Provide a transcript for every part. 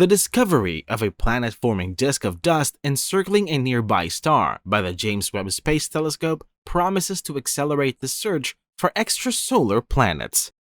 The discovery of a planet-forming disk of dust encircling a nearby star by the James Webb Space Telescope promises to accelerate the search for extrasolar planets.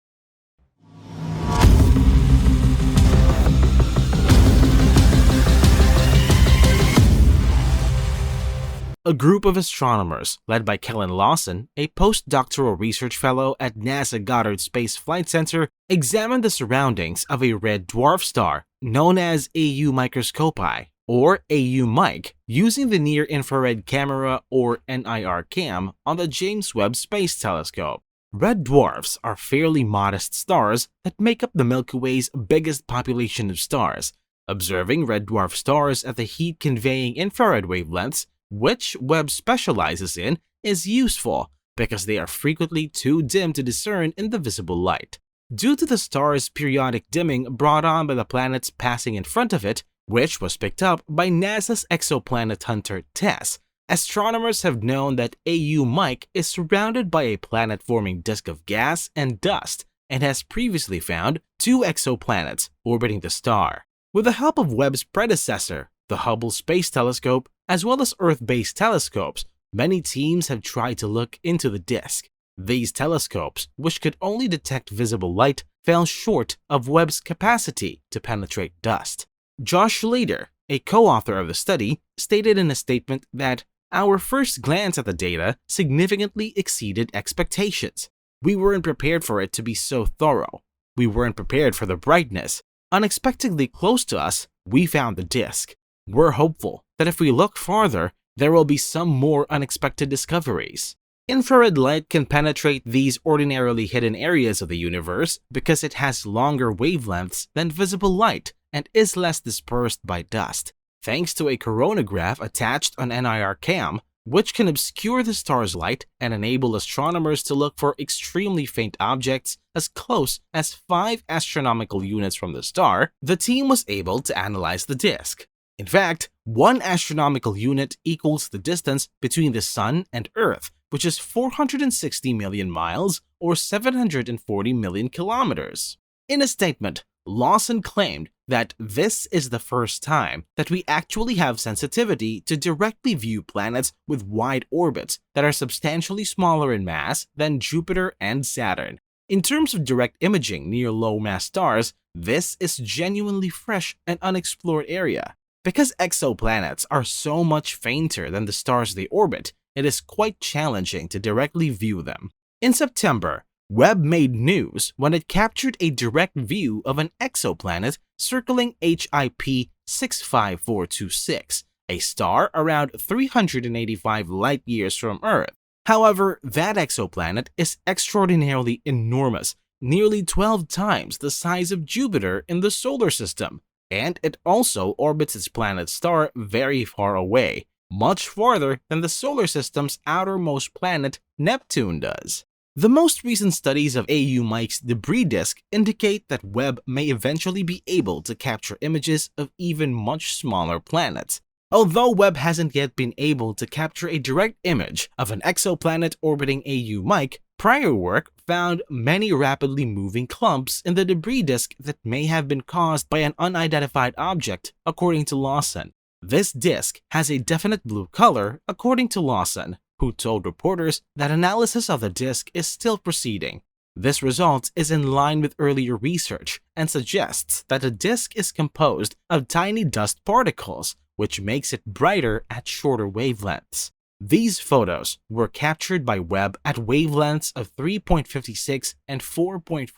A group of astronomers, led by Kellen Lawson, a postdoctoral research fellow at NASA Goddard Space Flight Center, examined the surroundings of a red dwarf star known as AU Microscopii, or AU Mic, using the near-infrared camera, or NIRCam, on the James Webb Space Telescope. Red dwarfs are fairly modest stars that make up the Milky Way's biggest population of stars. Observing red dwarf stars at the heat-conveying infrared wavelengths, which Webb specializes in, is useful because they are frequently too dim to discern in the visible light. Due to the star's periodic dimming brought on by the planets passing in front of it, which was picked up by NASA's exoplanet hunter TESS, astronomers have known that AU Mic is surrounded by a planet-forming disk of gas and dust and has previously found 2 exoplanets orbiting the star. With the help of Webb's predecessor, the Hubble Space Telescope, as well as Earth-based telescopes, many teams have tried to look into the disk. These telescopes, which could only detect visible light, fell short of Webb's capacity to penetrate dust. Josh Lader, a co-author of the study, stated in a statement that our first glance at the data significantly exceeded expectations. We weren't prepared for it to be so thorough. We weren't prepared for the brightness. Unexpectedly close to us, we found the disk. We're hopeful that if we look farther, there will be some more unexpected discoveries. Infrared light can penetrate these ordinarily hidden areas of the universe because it has longer wavelengths than visible light and is less dispersed by dust. Thanks to a coronagraph attached on NIRCam, which can obscure the star's light and enable astronomers to look for extremely faint objects as close as 5 astronomical units from the star, the team was able to analyze the disk. In fact, 1 astronomical unit equals the distance between the Sun and Earth, which is 460 million miles or 740 million kilometers. In a statement, Lawson claimed that this is the first time that we actually have sensitivity to directly view planets with wide orbits that are substantially smaller in mass than Jupiter and Saturn. In terms of direct imaging near low-mass stars, this is genuinely fresh and unexplored area. Because exoplanets are so much fainter than the stars they orbit, it is quite challenging to directly view them. In September, Webb made news when it captured a direct view of an exoplanet circling HIP 65426, a star around 385 light-years from Earth. However, that exoplanet is extraordinarily enormous, nearly 12 times the size of Jupiter in the solar system. And it also orbits its planet star very far away, much farther than the solar system's outermost planet, Neptune, does. The most recent studies of AU Mic's debris disk indicate that Webb may eventually be able to capture images of even much smaller planets. Although Webb hasn't yet been able to capture a direct image of an exoplanet orbiting AU Mic, prior work found many rapidly moving clumps in the debris disk that may have been caused by an unidentified object, according to Lawson. This disk has a definite blue color, according to Lawson, who told reporters that analysis of the disk is still proceeding. This result is in line with earlier research and suggests that the disk is composed of tiny dust particles, which makes it brighter at shorter wavelengths. These photos were captured by Webb at wavelengths of 3.56 and 4.44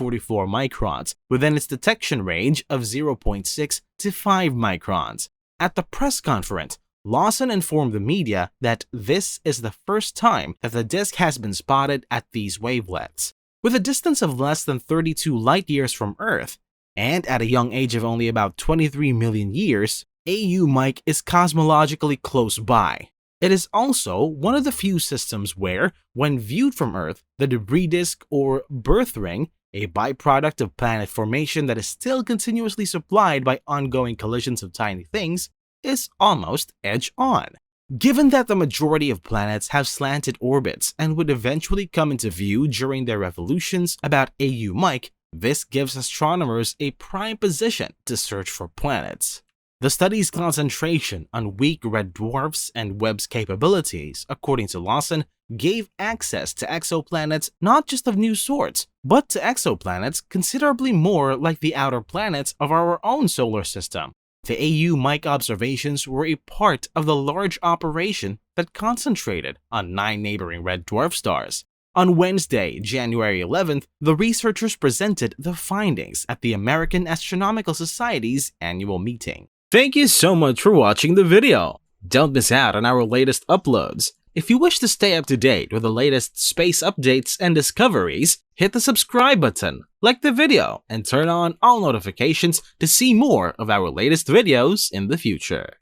microns within its detection range of 0.6 to 5 microns. At the press conference, Lawson informed the media that this is the first time that the disk has been spotted at these wavelengths. With a distance of less than 32 light-years from Earth, and at a young age of only about 23 million years, AU Mic is cosmologically close by. It is also one of the few systems where, when viewed from Earth, the debris disk or birth ring, a byproduct of planet formation that is still continuously supplied by ongoing collisions of tiny things, is almost edge-on. Given that the majority of planets have slanted orbits and would eventually come into view during their revolutions, about AU Mic This gives astronomers a prime position to search for planets. The study's concentration on weak red dwarfs and Webb's capabilities, according to Lawson, gave access to exoplanets not just of new sorts, but to exoplanets considerably more like the outer planets of our own solar system. The AU Mic observations were a part of the large operation that concentrated on 9 neighboring red dwarf stars. On Wednesday, January 11th, the researchers presented the findings at the American Astronomical Society's annual meeting. Thank you so much for watching the video. Don't miss out on our latest uploads. If you wish to stay up to date with the latest space updates and discoveries, hit the subscribe button, like the video, and turn on all notifications to see more of our latest videos in the future.